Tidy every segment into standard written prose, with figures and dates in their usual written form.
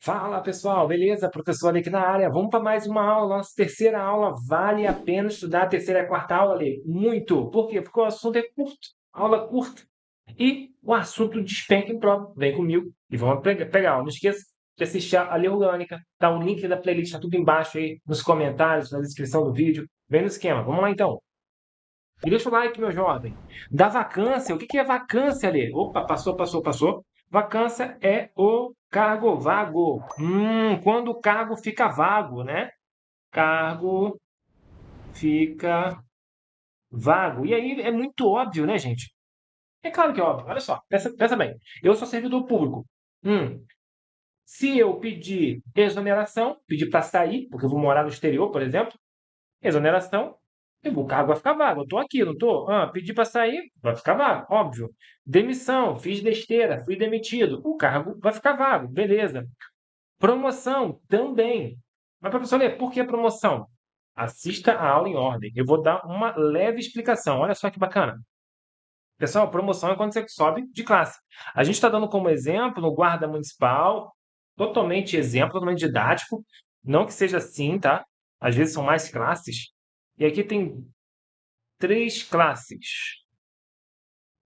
Fala pessoal, beleza? Professor Ali aqui na área. Vamos para mais uma aula, nossa terceira aula. Vale a pena estudar a terceira e a quarta aula ali? Muito. Por quê? Porque o assunto é curto, aula curta. E o assunto despenca em prova. Vem comigo e vamos pegar. Não esqueça de assistir a Lei Orgânica. Tá o link da playlist, tá tudo embaixo aí, nos comentários, na descrição do vídeo. Vem no esquema. Vamos lá então. E deixa o like, meu jovem. Da vacância, o que é vacância ali? Opa, passou. Vacância é o cargo vago. Quando o cargo fica vago, né? Cargo fica vago. E aí é muito óbvio, né, gente? É claro que é óbvio. Olha só, pensa bem. Eu sou servidor público. Se eu pedir exoneração, pedir para sair, porque eu vou morar no exterior, por exemplo, exoneração, o cargo vai ficar vago. Eu estou aqui, não estou? Pedi para sair, vai ficar vago, óbvio. Demissão, fiz besteira, fui demitido. O cargo vai ficar vago, beleza. Promoção, também. Mas, professor Lê, por que promoção? Assista a aula em ordem. Eu vou dar uma leve explicação. Olha só que bacana. Pessoal, promoção é quando você sobe de classe. A gente está dando como exemplo no guarda municipal, totalmente exemplo, totalmente didático. Não que seja assim, tá? Às vezes são mais classes. E aqui tem três classes.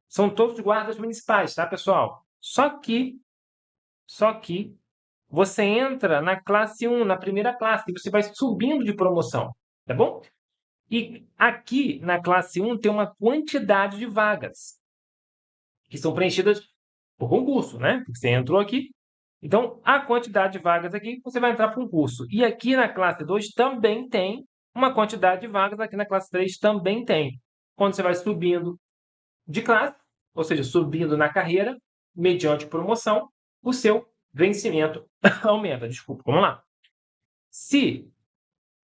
São todos guardas municipais, tá, pessoal? Só que você entra na classe um, na primeira classe, e você vai subindo de promoção, tá bom? E aqui na classe um tem uma quantidade de vagas que são preenchidas por concurso, né? Porque você entrou aqui. Então, a quantidade de vagas aqui, você vai entrar para um curso. E aqui na classe 2 também tem uma quantidade de vagas, aqui na classe 3 também tem. Quando você vai subindo de classe, ou seja, subindo na carreira, mediante promoção, o seu vencimento aumenta. Desculpa, vamos lá. Se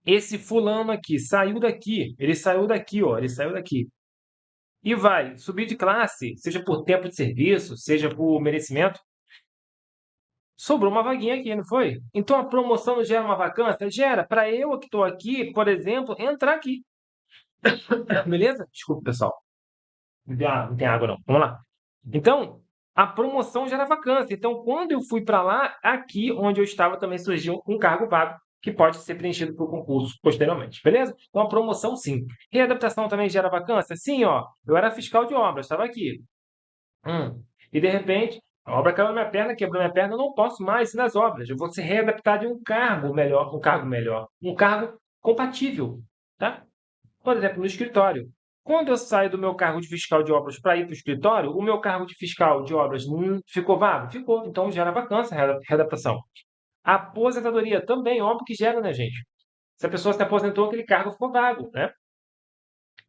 esse fulano aqui saiu daqui, ele saiu daqui, e vai subir de classe, seja por tempo de serviço, seja por merecimento, sobrou uma vaguinha aqui, não foi? Então a promoção não gera uma vacância? Gera. Para eu que estou aqui, por exemplo, entrar aqui. Beleza? Desculpa, pessoal. Não tem água, não. Vamos lá. Então, a promoção gera vacância. Então, quando eu fui para lá, aqui onde eu estava também surgiu um cargo vago que pode ser preenchido por concurso posteriormente, beleza? Então, a promoção, sim. Readaptação também gera vacância? Sim, ó. Eu era fiscal de obras, estava aqui. E, de repente, a obra caiu na minha perna, quebrou minha perna, eu não posso mais ir nas obras. Eu vou ser readaptado em um cargo compatível, tá? Por exemplo, no escritório. Quando eu saio do meu cargo de fiscal de obras para ir para o escritório, o meu cargo de fiscal de obras ficou vago? Ficou. Então gera vacância, readaptação. A aposentadoria também, óbvio que gera, né, gente? Se a pessoa se aposentou, aquele cargo ficou vago, né?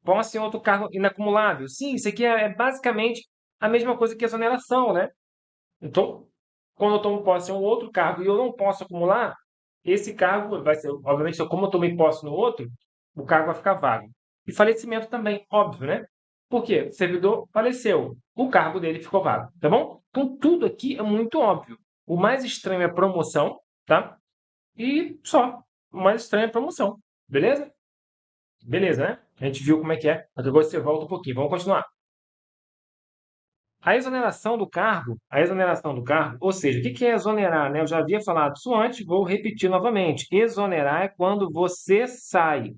Posse em outro cargo inacumulável. Sim, isso aqui é basicamente a mesma coisa que exoneração, né? Então, quando eu tomo posse em um outro cargo e eu não posso acumular, esse cargo vai ser, obviamente, como eu tomei posse no outro, o cargo vai ficar vago. E falecimento também, óbvio, né? Por quê? O servidor faleceu, o cargo dele ficou vago, tá bom? Então, tudo aqui é muito óbvio. O mais estranho é a promoção, tá? E só. O mais estranho é a promoção. Beleza? Beleza, né? A gente viu como é que é. Mas agora você volta um pouquinho. Vamos continuar. A exoneração do cargo, ou seja, o que é exonerar, né? Eu já havia falado isso antes, vou repetir novamente. Exonerar é quando você sai,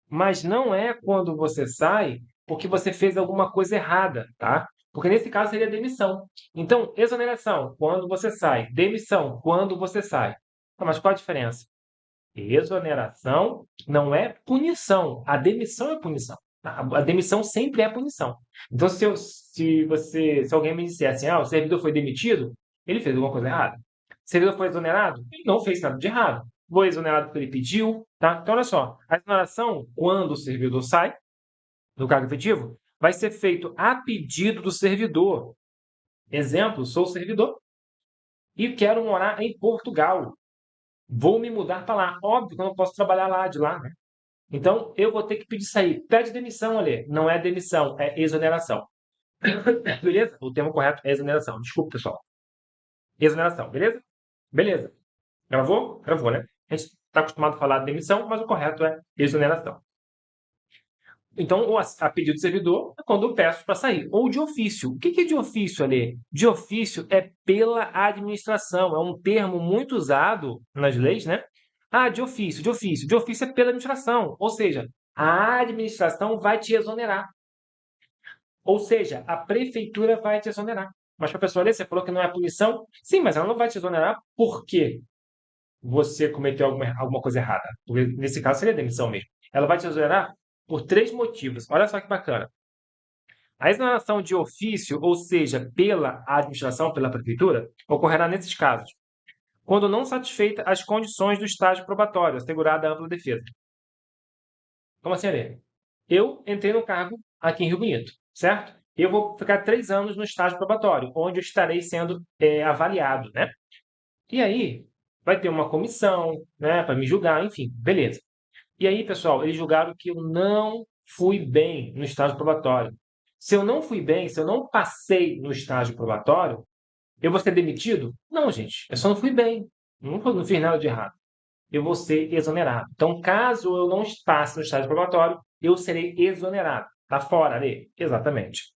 mas não é quando você sai porque você fez alguma coisa errada, tá? Porque nesse caso seria demissão. Então, exoneração, quando você sai. Demissão, quando você sai. Mas qual a diferença? Exoneração não é punição. A demissão é punição. A demissão sempre é punição. Então, se alguém me disser assim, o servidor foi demitido, ele fez alguma coisa errada. O servidor foi exonerado, ele não fez nada de errado. Foi exonerado porque ele pediu, tá? Então, olha só, a exoneração, quando o servidor sai do cargo efetivo, vai ser feito a pedido do servidor. Exemplo, sou servidor e quero morar em Portugal. Vou me mudar para lá. Óbvio que eu não posso trabalhar lá de lá, né? Então, eu vou ter que pedir sair. Pede demissão ali. Não é demissão, é exoneração. Beleza? O termo correto é exoneração. Desculpa, pessoal. Exoneração, beleza? Beleza. Gravou? Gravou, né? A gente está acostumado a falar de demissão, mas o correto é exoneração. Então, a pedido do servidor é quando eu peço para sair. Ou de ofício. O que é de ofício, Ale? De ofício é pela administração. É um termo muito usado nas leis, né? Ah, de ofício, de ofício. De ofício é pela administração. Ou seja, a administração vai te exonerar. Ou seja, a prefeitura vai te exonerar. Mas, professor, Ale, você falou que não é punição? Sim, mas ela não vai te exonerar porque você cometeu alguma coisa errada. Porque nesse caso seria demissão mesmo. Ela vai te exonerar por três motivos. Olha só que bacana. A exoneração de ofício, ou seja, pela administração, pela prefeitura, ocorrerá nesses casos: quando não satisfeita as condições do estágio probatório, assegurada a ampla defesa. Como assim, Alê? Eu entrei no cargo aqui em Rio Bonito, certo? Eu vou ficar 3 anos no estágio probatório, onde eu estarei sendo avaliado, né? E aí vai ter uma comissão, né, para me julgar, enfim, beleza. E aí, pessoal, eles julgaram que eu não fui bem no estágio probatório. Se eu não fui bem, se eu não passei no estágio probatório, eu vou ser demitido? Não, gente, eu só não fui bem. Não fiz nada de errado. Eu vou ser exonerado. Então, caso eu não passe no estágio probatório, eu serei exonerado. Tá fora, ali? Exatamente.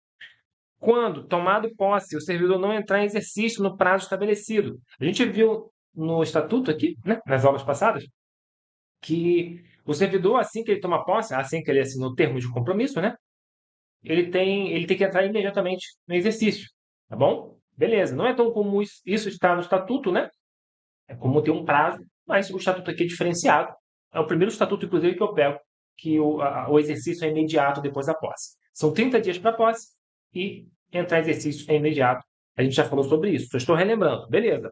Quando, tomado posse, o servidor não entrar em exercício no prazo estabelecido. A gente viu no estatuto aqui, né, nas aulas passadas, que o servidor, assim que ele toma posse, assim que ele assinou o termo de compromisso, né, ele tem que entrar imediatamente no exercício, tá bom? Beleza, não é tão comum isso estar no estatuto, né? É comum ter um prazo, mas o estatuto aqui é diferenciado. É o primeiro estatuto, inclusive, que eu pego, que o exercício é imediato depois da posse. São 30 dias para posse e entrar em exercício é imediato. A gente já falou sobre isso, só estou relembrando. Beleza.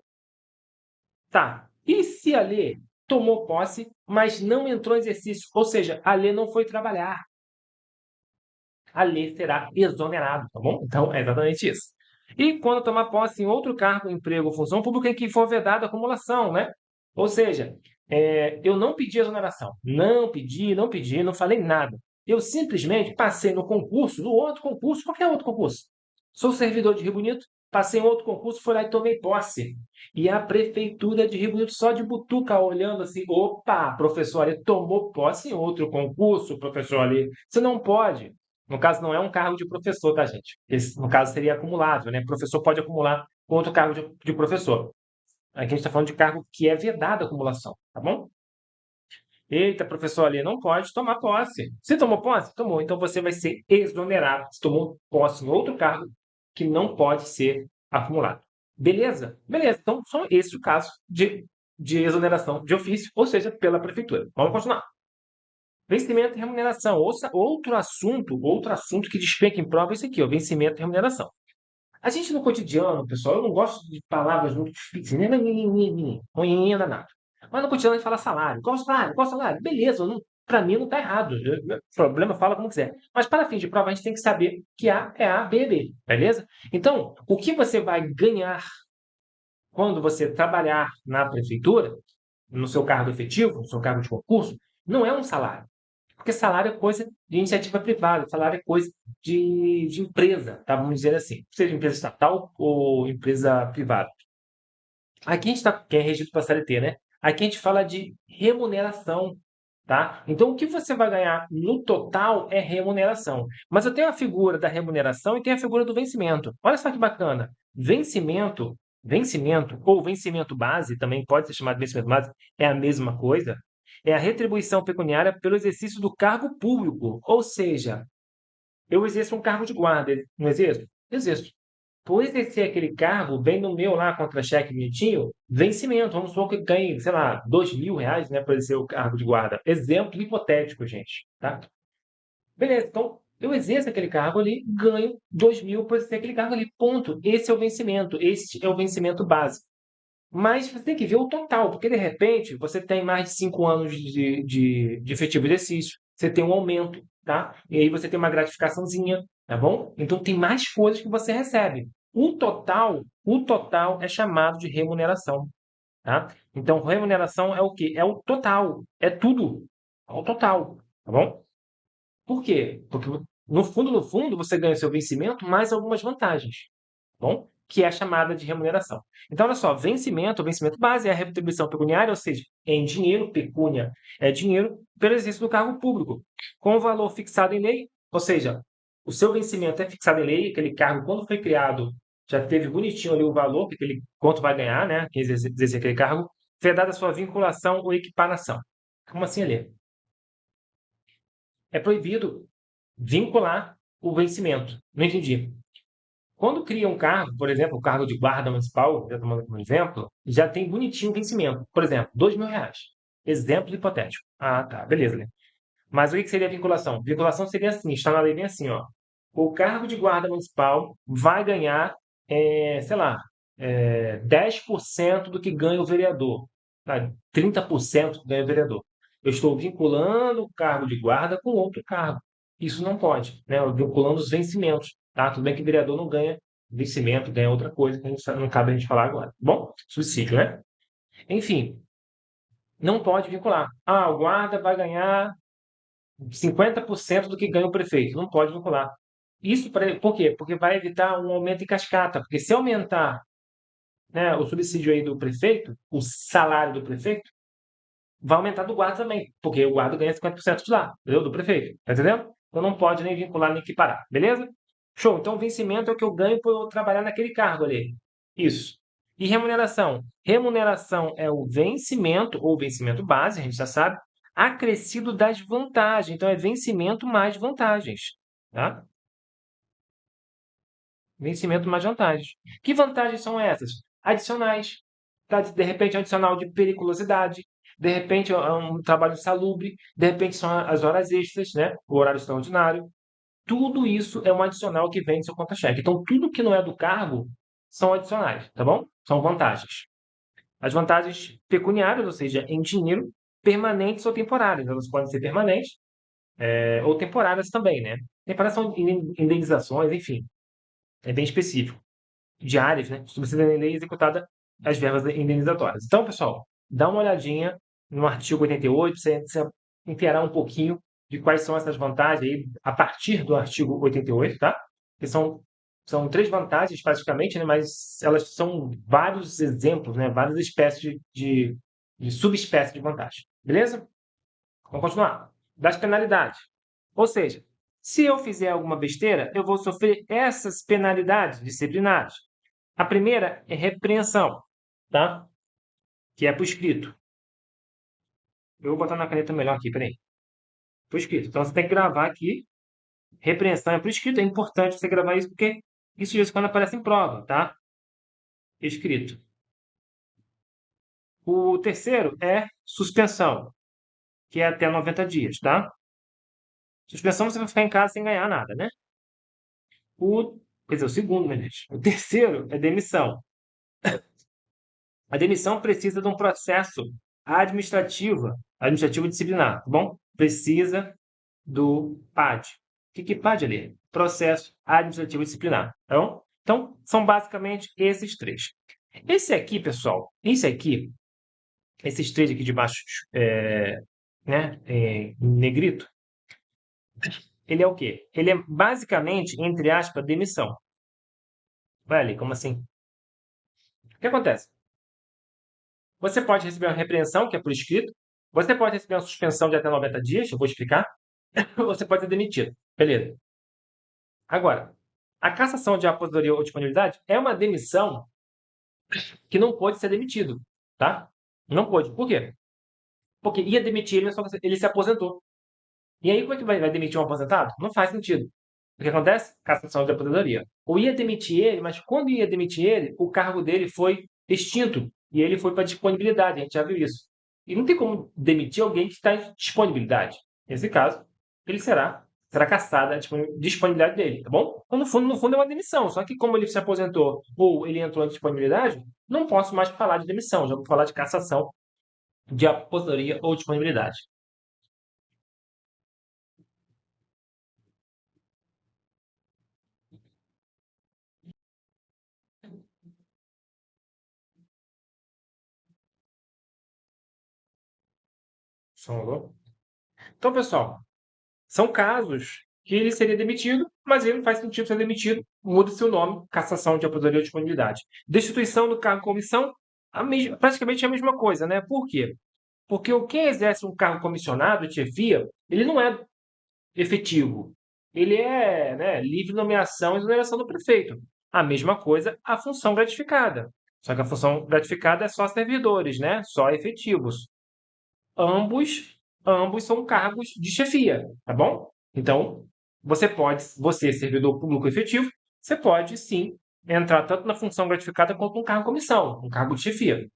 Tá. E se a Lê tomou posse, mas não entrou em exercício? Ou seja, a Lê não foi trabalhar. A Lê será exonerado, tá bom? Então, é exatamente isso. E quando tomar posse em outro cargo, emprego ou função pública em que for vedada a acumulação, né? Ou seja, eu não pedi exoneração. Não pedi, não falei nada. Eu simplesmente passei no concurso, no outro concurso, qualquer outro concurso. Sou servidor de Rio Bonito, passei em outro concurso, fui lá e tomei posse. E a prefeitura de Rio Bonito só de butuca olhando assim, opa, professor ali tomou posse em outro concurso, professor ali. Você não pode. No caso, não é um cargo de professor, tá, gente? Esse, no caso, seria acumulável, né? O professor pode acumular com outro cargo de professor. Aqui a gente está falando de cargo que é vedado a acumulação, tá bom? Eita, professor ali, não pode tomar posse. Se tomou posse? Tomou. Então você vai ser exonerado. Se tomou posse em outro cargo que não pode ser acumulado. Beleza? Beleza. Então, são esse o caso de exoneração de ofício, ou seja, pela prefeitura. Vamos continuar. Vencimento e remuneração. Outro assunto que despenca em prova é isso aqui, ó, vencimento e remuneração. A gente no cotidiano, pessoal, eu não gosto de palavras muito difíceis, né? Não nada. Mas no cotidiano a gente fala salário. Qual salário? Qual salário? Beleza, para mim não está errado. O problema fala como quiser. Mas para fim de prova a gente tem que saber que A é A, B é B. Beleza? Então, o que você vai ganhar quando você trabalhar na prefeitura, no seu cargo efetivo, no seu cargo de concurso, não é um salário. Porque salário é coisa de iniciativa privada, salário é coisa de empresa, tá? Vamos dizer assim, seja empresa estatal ou empresa privada. Aqui a gente está, que é regido para CLT, né? Aqui a gente fala de remuneração, tá? Então, o que você vai ganhar no total é remuneração. Mas eu tenho a figura da remuneração e tenho a figura do vencimento. Olha só que bacana. Vencimento ou vencimento base, também pode ser chamado de vencimento base, é a mesma coisa. É a retribuição pecuniária pelo exercício do cargo público. Ou seja, eu exerço um cargo de guarda, não exerço? Exerço. Por exercer aquele cargo, bem no meu lá, contra-cheque bonitinho, vencimento. Vamos supor que ganhe, sei lá, R$ 2.000, né, para exercer o cargo de guarda. Exemplo hipotético, gente, tá? Beleza, então eu exerço aquele cargo ali, ganho 2.000 por exercer aquele cargo ali, ponto. Esse é o vencimento, esse é o vencimento básico. Mas você tem que ver o total, porque de repente você tem mais de 5 anos de efetivo exercício, você tem um aumento, tá? E aí você tem uma gratificaçãozinha, tá bom? Então tem mais coisas que você recebe. O total é chamado de remuneração, tá? Então remuneração é o quê? É o total, é tudo, é o total, tá bom? Por quê? Porque no fundo, você ganha seu vencimento mais algumas vantagens, tá bom? que é a chamada de remuneração. Então, olha só, vencimento, o vencimento base é a retribuição pecuniária, ou seja, em dinheiro, pecúnia é dinheiro, pelo exercício do cargo público, com o valor fixado em lei, ou seja, o seu vencimento é fixado em lei, aquele cargo, quando foi criado, já teve bonitinho ali o valor, que aquele, quanto vai ganhar, né, quem exercer aquele cargo, vedada a sua vinculação ou equiparação. Como assim, Alê? É proibido vincular o vencimento. Não entendi. Quando cria um cargo, por exemplo, o cargo de guarda municipal, já tomando como exemplo, já tem bonitinho o vencimento. Por exemplo, R$ 2.000. Exemplo hipotético. Ah, tá, beleza, né? Mas o que seria a vinculação? Vinculação seria assim, está na lei bem assim, ó. O cargo de guarda municipal vai ganhar, sei lá, 10% do que ganha o vereador, tá? 30% do que ganha o vereador. Eu estou vinculando o cargo de guarda com outro cargo. Isso não pode, né? Eu vinculando os vencimentos, tá? Tudo bem que o vereador não ganha vencimento, ganha outra coisa que não cabe a gente falar agora. Bom, subsídio, né? Enfim, não pode vincular. Ah, o guarda vai ganhar 50% do que ganha o prefeito. Não pode vincular. Isso por quê? Porque vai evitar um aumento em cascata. Porque se aumentar, né, o subsídio aí do prefeito, o salário do prefeito, vai aumentar do guarda também. Porque o guarda ganha 50% de lá, entendeu? Do prefeito. Tá entendendo? Então não pode nem vincular nem equiparar. Beleza? Show. Então o vencimento é o que eu ganho por eu trabalhar naquele cargo ali. Isso. E remuneração? Remuneração é o vencimento, ou vencimento base, a gente já sabe, acrescido das vantagens. Então, é vencimento mais vantagens. Tá? Vencimento mais vantagens. Que vantagens são essas? Adicionais. Tá? De repente, é um adicional de periculosidade. De repente, é um trabalho insalubre. De repente, são as horas extras, né? O horário extraordinário. Tudo isso é um adicional que vem do seu conta-cheque. Então, tudo que não é do cargo são adicionais, tá bom? São vantagens. As vantagens pecuniárias, ou seja, em dinheiro, permanentes ou temporárias. Elas podem ser permanentes, ou temporárias também, né? Temporárias são indenizações, enfim, é bem específico. Diárias, né? Subsídio da lei executada as verbas indenizatórias. Então, pessoal, dá uma olhadinha no artigo 88, você inteirar um pouquinho de quais são essas vantagens aí a partir do artigo 88, tá? Que são três vantagens praticamente, né? Mas elas são vários exemplos, né? Várias espécies de subespécies de vantagem. Beleza? Vamos continuar. Das penalidades. Ou seja, se eu fizer alguma besteira, eu vou sofrer essas penalidades disciplinares. A primeira é repreensão, tá? Que é por escrito. Eu vou botar na caneta melhor aqui, peraí. Por escrito. Então você tem que gravar aqui. Repreensão é por escrito. É importante você gravar isso porque isso de vez em quando aparece em prova, tá? Escrito. O terceiro é suspensão, que é até 90 dias, tá? Suspensão você vai ficar em casa sem ganhar nada, né? Quer dizer, o segundo, meu Deus. O terceiro é demissão. A demissão precisa de um processo administrativo disciplinar, tá bom? Precisa do PAD. O que é PAD ali? Processo administrativo disciplinar, tá bom? Então, são basicamente esses três. Esse aqui, pessoal, esses três aqui de baixo, né, em negrito, ele é o quê? Ele é basicamente, entre aspas, demissão. Vai ali, como assim? O que acontece? Você pode receber uma repreensão, que é por escrito. Você pode receber uma suspensão de até 90 dias, eu vou explicar. Você pode ser demitido. Beleza. Agora, a cassação de aposentadoria ou disponibilidade é uma demissão que não pode ser demitido, tá? Não pode. Por quê? Porque ia demitir ele, só que ele se aposentou. E aí, como é que vai demitir um aposentado? Não faz sentido. O que acontece? Cassação de aposentadoria. Ou ia demitir ele, mas quando ia demitir ele, o cargo dele foi extinto. E ele foi para disponibilidade, a gente já viu isso. E não tem como demitir alguém que está em disponibilidade. Nesse caso, ele será cassada a disponibilidade dele, tá bom? Então, no fundo é uma demissão. Só que como ele se aposentou ou ele entrou em disponibilidade, não posso mais falar de demissão, já vou falar de cassação de aposentadoria ou disponibilidade. Falou? Então, pessoal, são casos que ele seria demitido, mas ele não faz sentido ser demitido, muda-se o nome, cassação de aposentadoria ou disponibilidade. Destituição do cargo comissão, praticamente a mesma coisa, né? Por quê? Porque quem exerce um cargo comissionado de chefia, ele não é efetivo. Ele é, né, livre nomeação e exoneração do prefeito. A mesma coisa a função gratificada. Só que a função gratificada é só servidores, né? Só efetivos. Ambos, ambos são cargos de chefia, tá bom? Então, você servidor público efetivo, você pode sim entrar tanto na função gratificada quanto no cargo comissão, um cargo de chefia.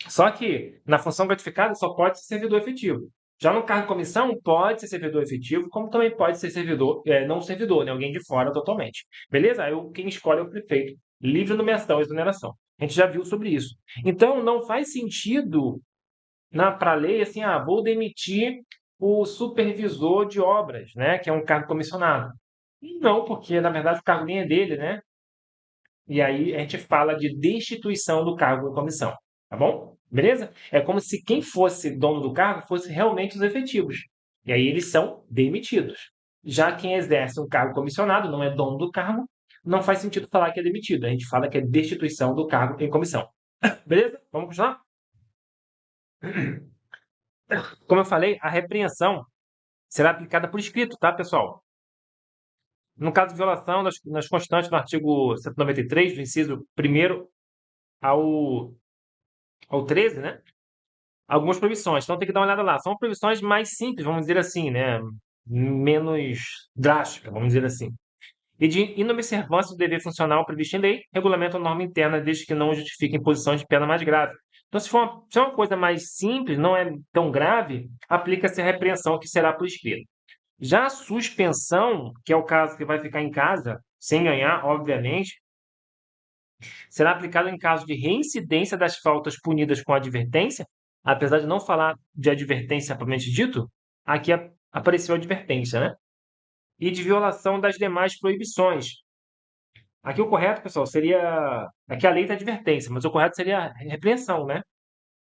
Só que na função gratificada só pode ser servidor efetivo. Já no cargo comissão, pode ser servidor efetivo, como também pode ser servidor, não servidor, né? Alguém de fora totalmente. Beleza? Aí quem escolhe é o prefeito. Livre nomeação e exoneração. A gente já viu sobre isso. Então, não faz sentido para a lei assim, vou demitir o supervisor de obras, né? Que é um cargo comissionado. Não, porque na verdade o cargo nem é dele, né? E aí a gente fala de destituição do cargo em comissão, tá bom? Beleza? É como se quem fosse dono do cargo fosse realmente os efetivos. E aí eles são demitidos. Já quem exerce um cargo comissionado, não é dono do cargo, não faz sentido falar que é demitido. A gente fala que é destituição do cargo em comissão. Beleza? Vamos continuar? Como eu falei, a repreensão será aplicada por escrito, tá, pessoal? No caso de violação das constantes do artigo 193, do inciso 1º ao 13, né? Algumas proibições. Então tem que dar uma olhada lá. São proibições mais simples, vamos dizer assim, né? Menos drásticas, vamos dizer assim. E de inobservância do dever funcional previsto em lei, regulamenta a norma interna, desde que não justifique imposição de pena mais grave. Então, se é uma coisa mais simples, não é tão grave, aplica-se a repreensão, que será por escrito. Já a suspensão, que é o caso que vai ficar em casa, sem ganhar, obviamente, será aplicada em caso de reincidência das faltas punidas com advertência. Apesar de não falar de advertência propriamente dito, aqui apareceu advertência, né? E de violação das demais proibições. Aqui o correto, pessoal, seria. Aqui a lei está advertência, mas o correto seria a repreensão, né?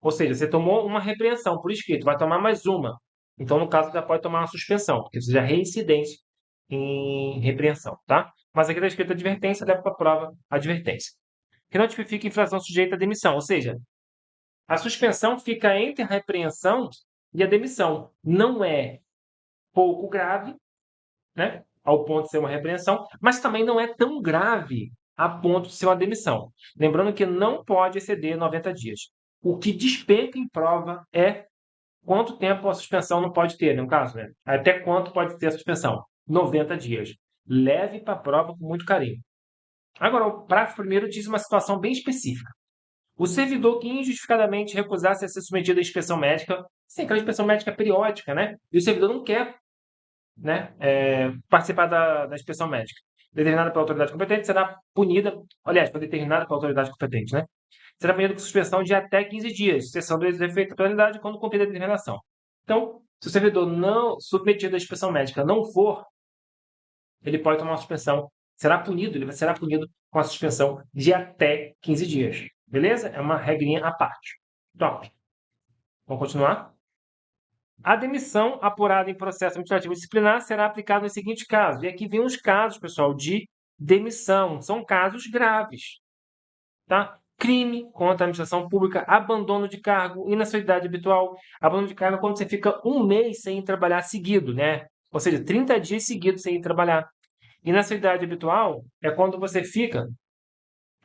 Ou seja, você tomou uma repreensão por escrito, vai tomar mais uma. Então, no caso, já pode tomar uma suspensão, porque seja reincidência em repreensão, tá? Mas aqui está escrito advertência, leva para a prova advertência. Que não tipifica infração sujeita à demissão, ou seja, a suspensão fica entre a repreensão e a demissão. Não é pouco grave, né, ao ponto de ser uma repreensão, mas também não é tão grave a ponto de ser uma demissão. Lembrando que não pode exceder 90 dias. O que despenca em prova é quanto tempo a suspensão não pode ter, no caso, né? Até quanto pode ter a suspensão? 90 dias. Leve para a prova com muito carinho. Agora, o parágrafo primeiro diz uma situação bem específica. O servidor que injustificadamente recusasse a ser submetido à inspeção médica, sim, aquela inspeção médica periódica, né? E o servidor não quer, né, participar da inspeção médica. Determinada pela autoridade competente, será punida, aliás, foi determinada pela autoridade competente, né? Será punida com suspensão de até 15 dias, cessando o efeito da penalidade quando cumprir a determinação. Então, se o servidor não submetido à inspeção médica não for, ele pode tomar uma suspensão. Ele será punido com a suspensão de até 15 dias. Beleza? É uma regrinha à parte. Top. Vamos continuar? A demissão apurada em processo administrativo disciplinar será aplicada nos seguintes casos. E aqui vem os casos, pessoal, de demissão. São casos graves. Tá? Crime contra a administração pública, abandono de cargo, inatividade habitual. Abandono de cargo é quando você fica um mês sem ir trabalhar seguido, né? Ou seja, 30 dias seguidos sem ir trabalhar. Inatividade habitual é quando você fica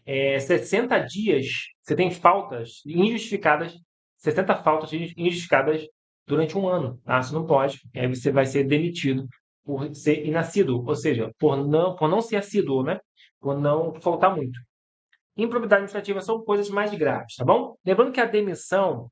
60 dias, você tem faltas injustificadas, 60 faltas injustificadas durante um ano. Tá? Você não pode. Aí você vai ser demitido por ser inassíduo, ou seja, por não ser assíduo, né? Por não faltar muito. Improbidade administrativa são coisas mais graves, tá bom? Lembrando que a demissão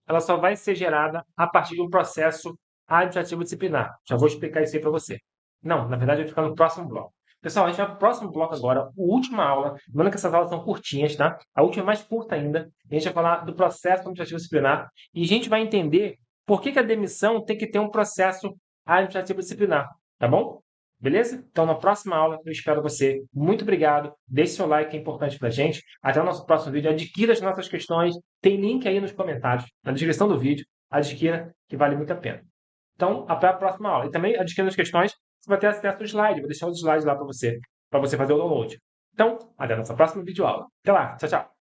ela só vai ser gerada a partir de um processo administrativo disciplinar. Já vou explicar isso aí para você. Não, na verdade, eu vou ficar no próximo bloco. Pessoal, a gente vai para o próximo bloco agora, a última aula. Lembrando que essas aulas são curtinhas, tá? A última é mais curta ainda. A gente vai falar do processo administrativo disciplinar e a gente vai entender por que a demissão tem que ter um processo administrativo disciplinar, tá bom? Beleza? Então, na próxima aula, eu espero você. Muito obrigado. Deixe seu like, que é importante pra gente. Até o nosso próximo vídeo. Adquira as nossas questões. Tem link aí nos comentários, na descrição do vídeo. Adquira, que vale muito a pena. Então, até a próxima aula. E também adquira as questões você vai ter acesso ao slide. Vou deixar os slides lá para você fazer o download. Então, até a nossa próxima videoaula. Até lá, tchau, tchau.